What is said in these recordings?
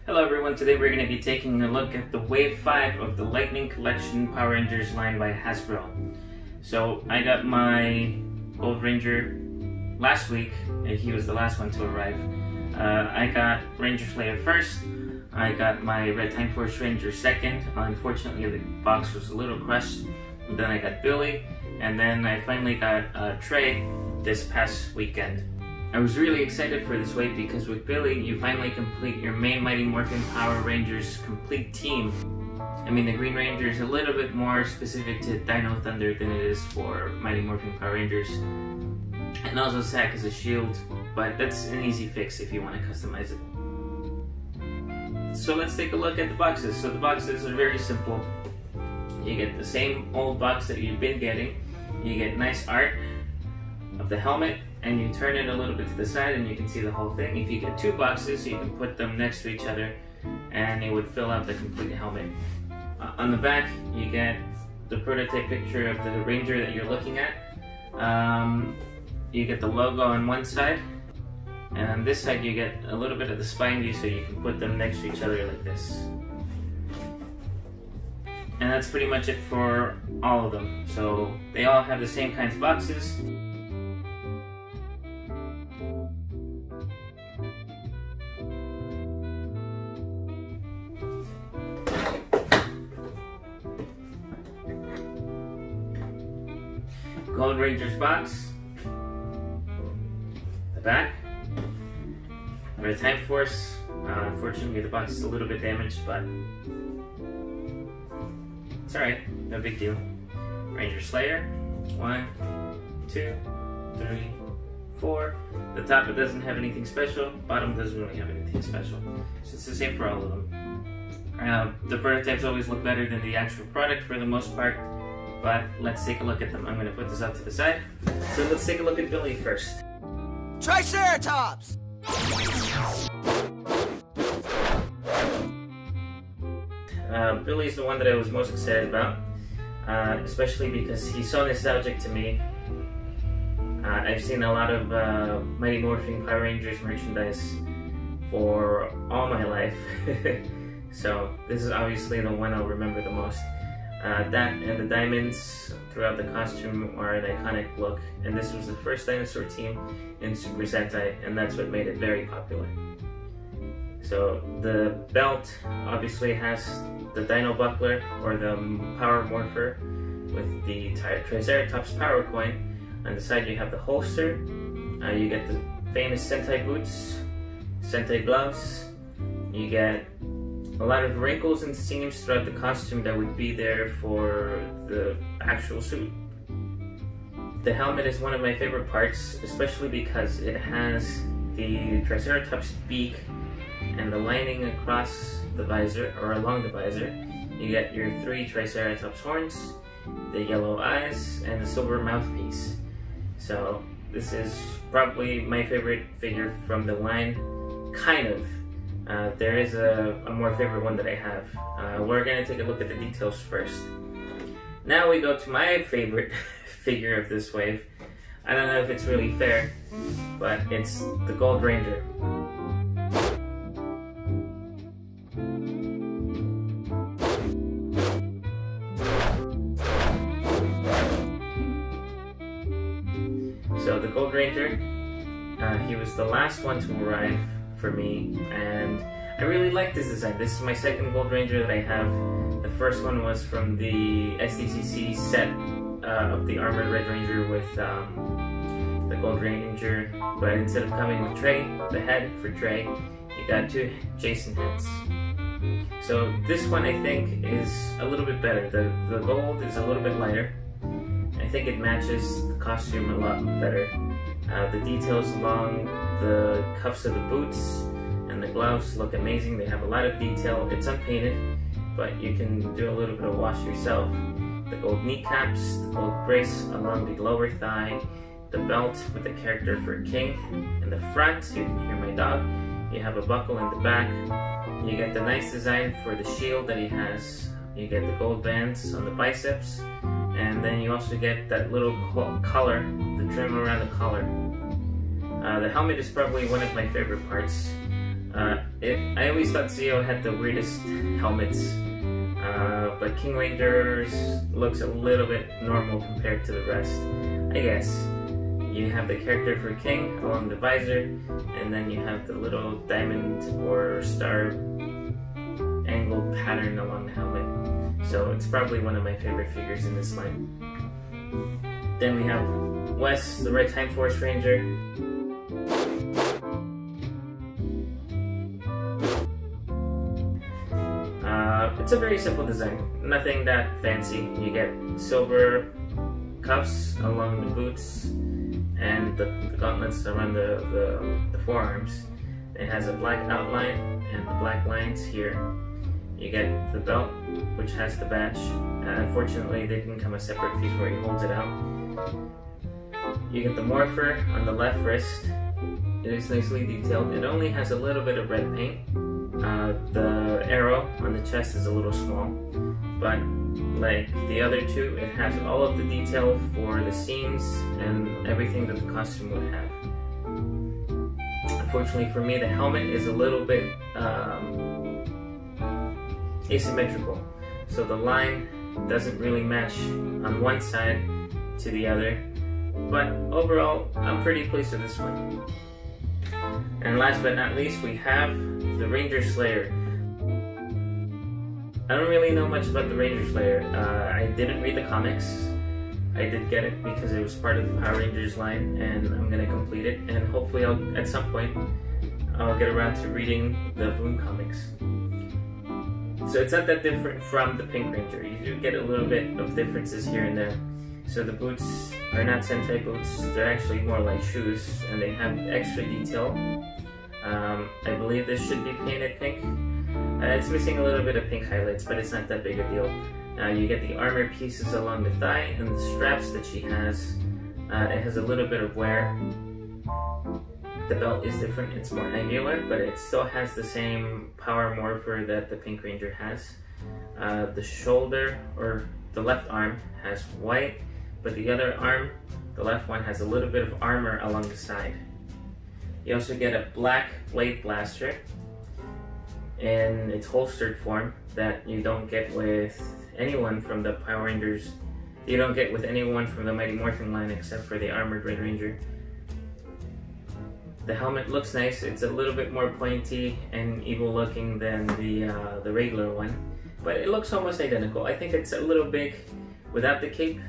Hello everyone, today we're going to be taking a look at the Wave 5 of the Lightning Collection Power Rangers line by Hasbro. So I got my Gold Ranger last week, he was the last one to arrive. I got Ranger Slayer first, I got my Red Time Force Ranger second. Unfortunately the box was a little crushed. And then I got Billy, and then I finally got Trey this past weekend. I was really excited for this wave because with Billy, you finally complete your main Mighty Morphin Power Rangers complete team. I mean, the Green Ranger is a little bit more specific to Dino Thunder than it is for Mighty Morphin Power Rangers. And also Zack is a shield, but that's an easy fix if you want to customize it. So let's take a look at the boxes. So the boxes are very simple. You get the same old box that you've been getting. You get nice art of the helmet, and you turn it a little bit to the side and you can see the whole thing. If you get two boxes, you can put them next to each other and it would fill out the complete helmet. On the back, you get the prototype picture of the Ranger that you're looking at. You get the logo on one side, and on this side you get a little bit of the spine view so you can put them next to each other like this. And that's pretty much it for all of them. So they all have the same kinds of boxes. Gold Ranger's box, the back, Red Time Force. Unfortunately the box is a little bit damaged, but it's alright, no big deal. Ranger Slayer, 1, 2, 3, 4. The top, it doesn't have anything special, bottom doesn't really have anything special. So it's the same for all of them. The prototypes always look better than the actual product for the most part. But let's take a look at them. I'm going to put this up to the side. So let's take a look at Billy first. Triceratops! Billy's the one that I was most excited about, especially because he's so nostalgic to me. I've seen a lot of Mighty Morphin Power Rangers merchandise for all my life, so this is obviously the one I'll remember the most. That and the diamonds throughout the costume are an iconic look, and this was the first dinosaur team in Super Sentai, and that's what made it very popular. So the belt obviously has the Dino Buckler, or the Power Morpher, with the Triceratops Power Coin. On the side you have the holster, you get the famous Sentai boots, Sentai gloves, you get a lot of wrinkles and seams throughout the costume that would be there for the actual suit. The helmet is one of my favorite parts, especially because it has the Triceratops beak and the lining across the visor, or along the visor. You get your 3 Triceratops horns, the yellow eyes, and the silver mouthpiece. So this is probably my favorite figure from the line, kind of. There is a more favorite one that I have. We're going to take a look at the details first. Now we go to my favorite figure of this wave. I don't know if it's really fair, but it's the Gold Ranger. So the Gold Ranger, he was the last one to arrive for me, and I really like this design. This is my second Gold Ranger that I have. The first one was from the SDCC set of the Armored Red Ranger with the Gold Ranger, but instead of coming with Trey, the head for Trey, you got 2 Jason heads. So this one I think is a little bit better. The gold is a little bit lighter. I think it matches the costume a lot better. The details along the cuffs of the boots and the gloves look amazing. They have a lot of detail. It's unpainted, but you can do a little bit of wash yourself. The gold kneecaps, the gold brace along the lower thigh, the belt with the character for King in the front, so you can hear my dog. You have a buckle in the back. You get the nice design for the shield that he has. You get the gold bands on the biceps, and then you also get that little collar, the trim around the collar. The helmet is probably one of my favorite parts. I always thought Zio had the weirdest helmets, but King Ranger's looks a little bit normal compared to the rest, I guess. You have the character for King along the visor, and then you have the little diamond or star angled pattern along the helmet. So it's probably one of my favorite figures in this line. Then we have Wes, the Red Time Force Ranger. It's a very simple design, nothing that fancy. You get silver cuffs along the boots and the gauntlets around the forearms. It has a black outline and the black lines here. You get the belt, which has the badge. Unfortunately, they didn't come a separate piece where he holds it out. You get the morpher on the left wrist. It is nicely detailed. It only has a little bit of red paint. The arrow on the chest is a little small, but like the other two, it has all of the detail for the seams and everything that the costume would have. Unfortunately for me, the helmet is a little bit asymmetrical, so the line doesn't really match on one side to the other, but overall I'm pretty pleased with this one. And last but not least, we have the Ranger Slayer. I don't really know much about the Ranger Slayer. I didn't read the comics. I did get it because it was part of the Power Rangers line, and I'm gonna complete it, and hopefully at some point I'll get around to reading the Boom comics. So it's not that different from the Pink Ranger. You do get a little bit of differences here and there. So the boots are not Sentai boots, they're actually more like shoes, and they have extra detail. I believe this should be painted pink. It's missing a little bit of pink highlights, but it's not that big a deal. You get the armor pieces along the thigh and the straps that she has. It has a little bit of wear. The belt is different, it's more angular, but it still has the same power morpher that the Pink Ranger has. The shoulder, or the left arm, has white, but the other arm, the left one, has a little bit of armor along the side. You also get a black blade blaster in its holstered form that you don't get with anyone from the Power Rangers. You don't get with anyone from the Mighty Morphin line except for the Armored Red Ranger. The helmet looks nice. It's a little bit more pointy and evil looking than the regular one, but it looks almost identical. I think it's a little big without the cape,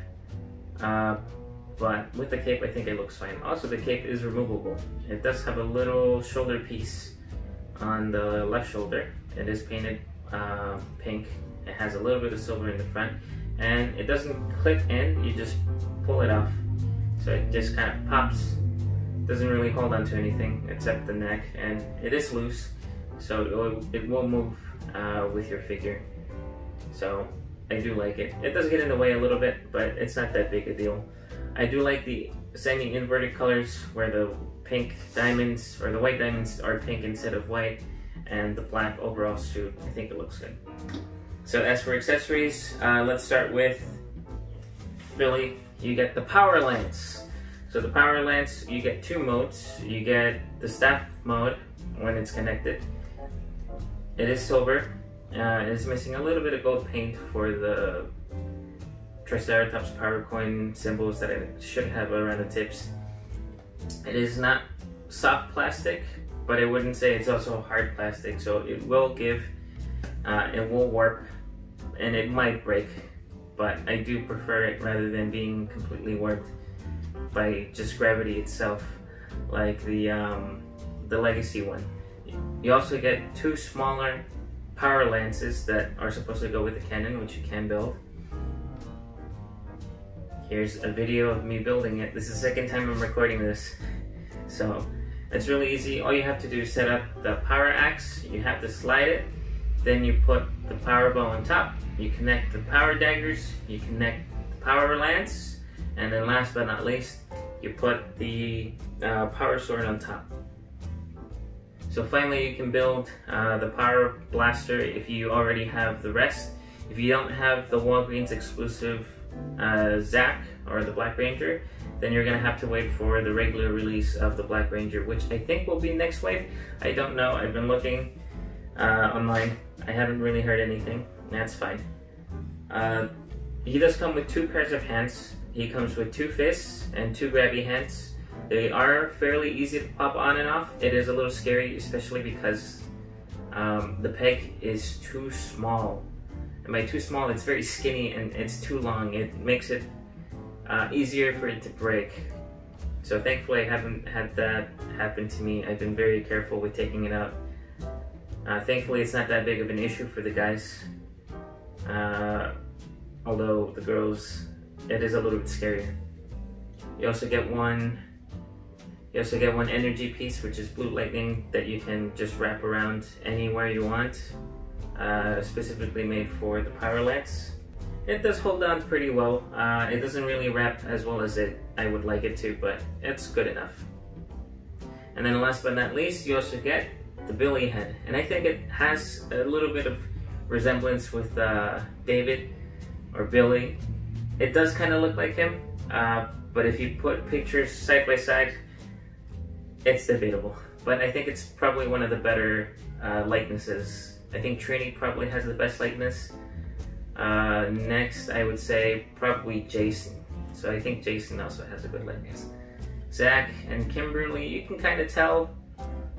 but with the cape I think it looks fine. Also, the cape is removable. It does have a little shoulder piece on the left shoulder. It is painted pink. It has a little bit of silver in the front, and it doesn't clip in, you just pull it off. So it just kind of pops. Doesn't really hold on to anything except the neck, and it is loose, so it will move with your figure. So I do like it. It does get in the way a little bit, but it's not that big a deal. I do like the semi-inverted colors where the pink diamonds, or the white diamonds, are pink instead of white, and the black overall suit. I think it looks good. So as for accessories, let's start with Billy. You get the Power Lance. So the Power Lance, you get two modes. You get the staff mode when it's connected. It is silver. It is missing a little bit of gold paint for the Triceratops power coin symbols that it should have around the tips. It is not soft plastic, but I wouldn't say it's also hard plastic, so it will give, it will warp, and it might break, but I do prefer it rather than being completely warped by just gravity itself, like the Legacy one. You also get two smaller power lances that are supposed to go with the cannon, which you can build. Here's a video of me building it. This is the second time I'm recording this. So it's really easy. All you have to do is set up the power axe. You have to slide it. Then you put the power bow on top. You connect the power daggers. You connect the power lance. And then last but not least, you put the power sword on top. So finally you can build the power blaster if you already have the rest. If you don't have the Walgreens exclusive Zack or the Black Ranger, then you're gonna have to wait for the regular release of the Black Ranger, which I think will be next wave. I don't know. I've been looking online. I haven't really heard anything. That's fine. He does come with 2 pairs of hands. He comes with 2 fists and 2 grabby hands. They are fairly easy to pop on and off. It is a little scary, especially because the peg is too small. And by too small, it's very skinny and it's too long. It makes it easier for it to break. So thankfully I haven't had that happen to me. I've been very careful with taking it out. Thankfully it's not that big of an issue for the guys. Although the girls, it is a little bit scarier. You also get one energy piece, which is blue lightning, that you can just wrap around anywhere you want. Specifically made for the Power Lance. It does hold on pretty well. It doesn't really wrap as well as I would like it to, but it's good enough. And then last but not least, you also get the Billy head. And I think it has a little bit of resemblance with David or Billy. It does kind of look like him, but if you put pictures side by side, it's debatable. But I think it's probably one of the better likenesses. I think Trini probably has the best likeness. Next, I would say probably Jason. So I think Jason also has a good likeness. Zack and Kimberly, you can kind of tell,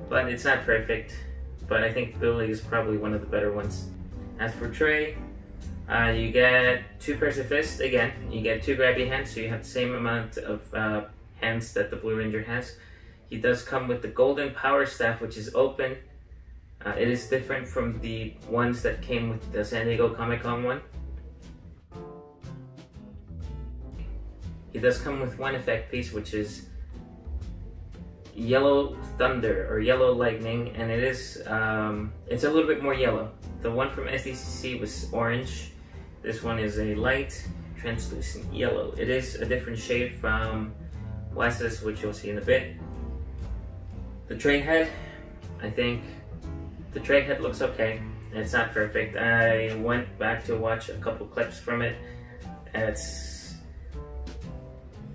but it's not perfect. But I think Billy is probably one of the better ones. As for Trey, you get 2 pairs of fists. Again, you get 2 grabby hands, so you have the same amount of hands that the Blue Ranger has. He does come with the golden power staff, which is open. It is different from the ones that came with the San Diego Comic-Con one. He does come with 1 effect piece, which is yellow thunder or yellow lightning, and it is it's a little bit more yellow. The one from SDCC was orange. This one is a light translucent yellow. It is a different shade from Wes's, which you'll see in a bit. The train head, I think the train head looks okay. It's not perfect. I went back to watch a couple clips from it. It's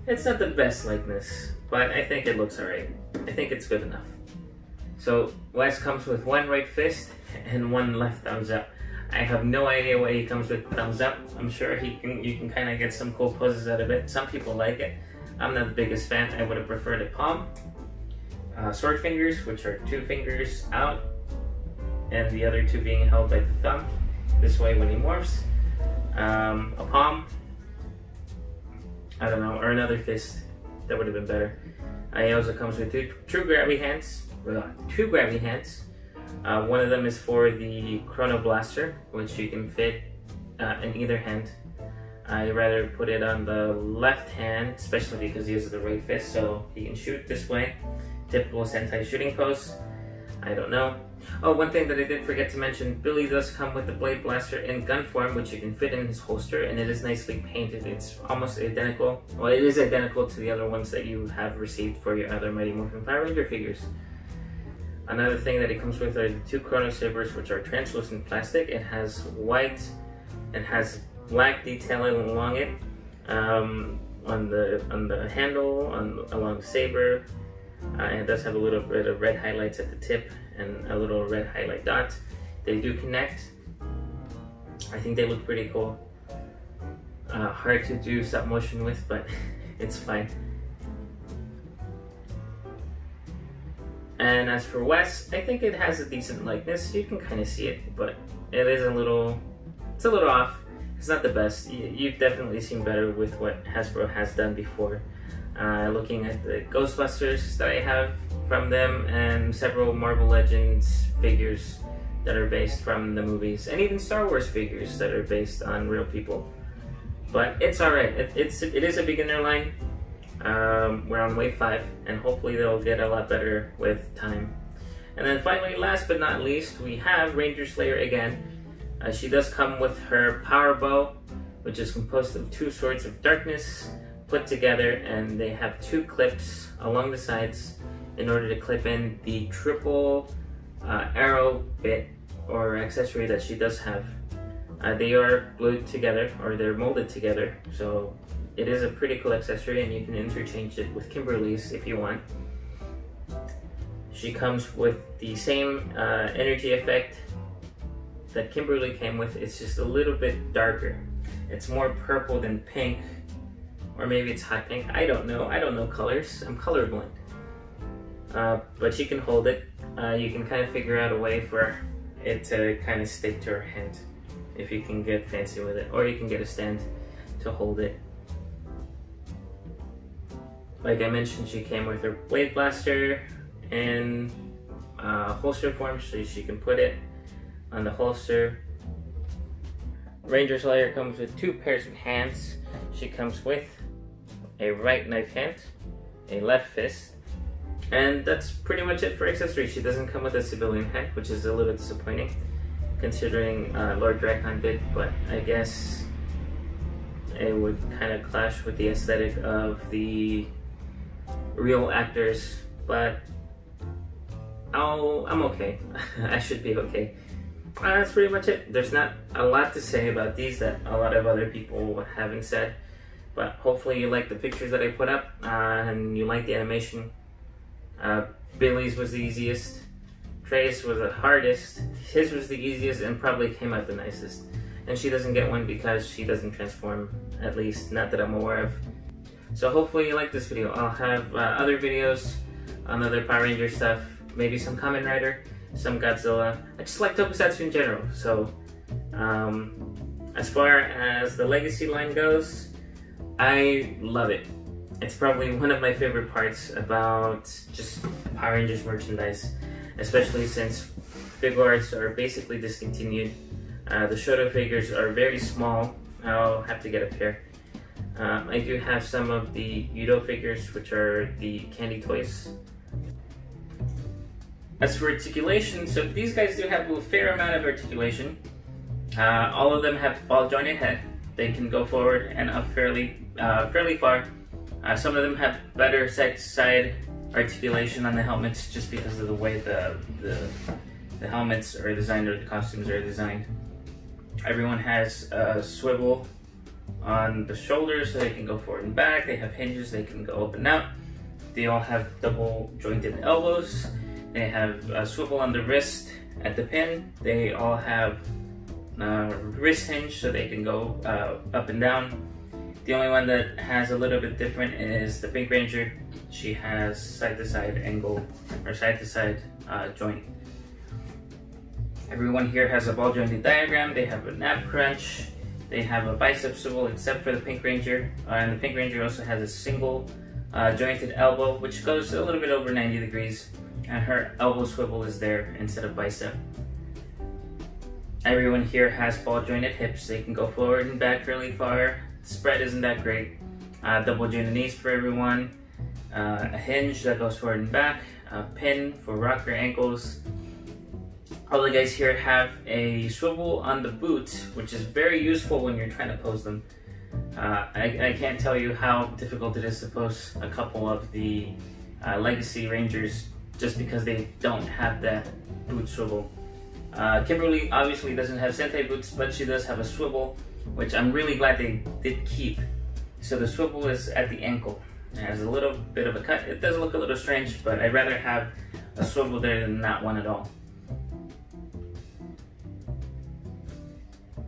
not the best likeness, but I think it looks alright. I think it's good enough. So Wes comes with 1 right fist and 1 left thumbs up. I have no idea why he comes with thumbs up. I'm sure you can kind of get some cool poses out of it. Some people like it. I'm not the biggest fan. I would have preferred a palm. Sword fingers, which are 2 fingers out and the other 2 being held by the thumb. This way when he morphs. A palm. I don't know, or another fist. That would have been better. He also comes with 2 grabby hands. 2 grabby hands. One of them is for the Chrono Blaster, which you can fit in either hand. I'd rather put it on the left hand, especially because he uses the right fist, so he can shoot this way. Typical Sentai shooting pose. I don't know. Oh, one thing that I did forget to mention, Billy does come with the Blade Blaster in gun form, which you can fit in his holster, and it is nicely painted. It's almost identical. Well, it is identical to the other ones that you have received for your other Mighty Morphin Power Ranger figures. Another thing that it comes with are the 2 Chrono Savers, which are translucent plastic. It has white and has black detailing along it, on the handle, along the saber. And it does have a little bit of red highlights at the tip and a little red highlight dot. They do connect. I think they look pretty cool. Hard to do stop motion with, but it's fine. And as for Wes, I think it has a decent likeness. You can kind of see it, but it is a little off. It's not the best. You've definitely seen better with what Hasbro has done before. Looking at the Ghostbusters that I have from them and several Marvel Legends figures that are based from the movies, and even Star Wars figures that are based on real people. But it's alright. It is a beginner line. We're on wave 5, and hopefully they'll get a lot better with time. And then finally, last but not least, we have Ranger Slayer again. She does come with her power bow, which is composed of 2 swords of darkness put together, and they have 2 clips along the sides in order to clip in the triple arrow bit or accessory that she does have. They are glued together, or they're molded together, so it is a pretty cool accessory, and you can interchange it with Kimberly's if you want. She comes with the same energy effect that Kimberly came with. It's just a little bit darker. It's more purple than pink, or maybe it's hot pink. I don't know colors. I'm colorblind. But she can hold it. You can kind of figure out a way for it to kind of stick to her hand if you can get fancy with it, or you can get a stand to hold it. Like I mentioned, she came with her blade blaster in holster form, so she can put it on the holster. Ranger Slayer comes with 2 pairs of hands. She comes with a right knife hand, a left fist, and that's pretty much it for accessories. She doesn't come with a civilian hand, which is a little disappointing considering Lord Drakon did, but I guess it would kind of clash with the aesthetic of the real actors, but I'm okay. I should be okay. That's pretty much it. There's not a lot to say about these that a lot of other people haven't said, but hopefully you like the pictures that I put up and you like the animation. Billy's was the easiest, Trey's was the hardest, his was the easiest, and probably came out the nicest. And she doesn't get one because she doesn't transform, at least not that I'm aware of. So hopefully you like this video. I'll have other videos on other Power Ranger stuff, maybe some Kamen Rider, some Godzilla. I just like tokusatsu in general. So as far as the Legacy line goes, I love it. It's probably one of my favorite parts about just Power Rangers merchandise, especially since Figuarts are basically discontinued. The Shoto figures are very small. I'll have to get a pair. I do have some of the Yudo figures, which are the candy toys. As for articulation, so these guys do have a fair amount of articulation. All of them have ball jointed head. They can go forward and up fairly far. Some of them have better side-to-side articulation on the helmets just because of the way the helmets are designed, or the costumes are designed. Everyone has a swivel on the shoulders so they can go forward and back. They have hinges, they can go up and out. They all have double jointed elbows. They have a swivel on the wrist at the pin. They all have wrist hinge so they can go up and down. The only one that has a little bit different is the Pink Ranger. She has side-to-side angle, or side-to-side joint. Everyone here has a ball jointed diagram. They have a nap crunch. They have a bicep swivel, except for the Pink Ranger. And the Pink Ranger also has a single jointed elbow, which goes a little bit over 90 degrees. And her elbow swivel is there instead of bicep. Everyone here has ball jointed hips. They can go forward and back really far. The spread isn't that great. Double jointed knees for everyone. A hinge that goes forward and back. A pin for rocker ankles. All the guys here have a swivel on the boot, which is very useful when you're trying to pose them. I can't tell you how difficult it is to pose a couple of the Legacy Rangers just because they don't have that boot swivel. Kimberly obviously doesn't have Sentai boots, but she does have a swivel, which I'm really glad they did keep. So the swivel is at the ankle. It has a little bit of a cut. It does look a little strange, but I'd rather have a swivel there than not one at all.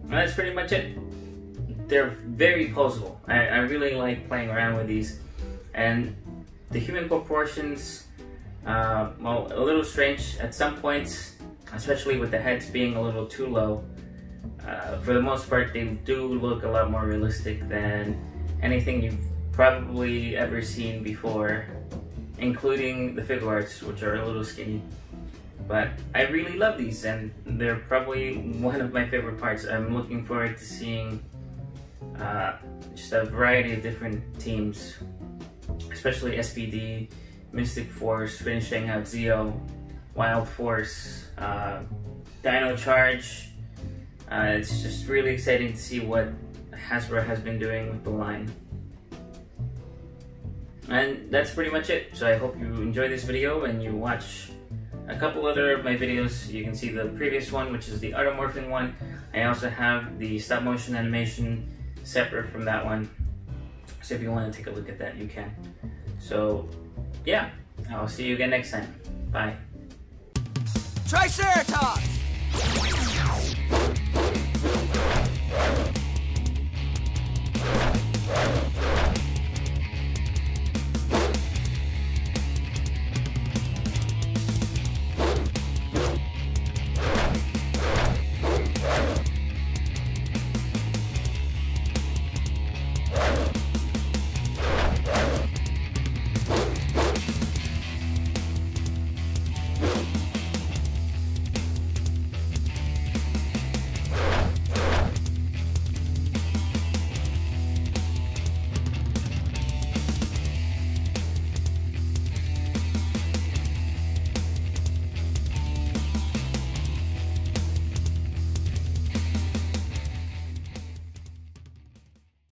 And that's pretty much it. They're very poseable. I really like playing around with these. And the human proportions, well, a little strange at some points, especially with the heads being a little too low. For the most part, they do look a lot more realistic than anything you've probably ever seen before, including the Figuarts, which are a little skinny. But I really love these, and they're probably one of my favorite parts. I'm looking forward to seeing just a variety of different teams, especially SPD, Mystic Force, finishing out Zeo, Wild Force, Dino Charge. It's just really exciting to see what Hasbro has been doing with the line. And that's pretty much it. So I hope you enjoy this video and you watch a couple other of my videos. You can see the previous one, which is the automorphing one. I also have the stop motion animation separate from that one. So if you want to take a look at that, you can. So yeah, I'll see you again next time. Bye. Triceratops!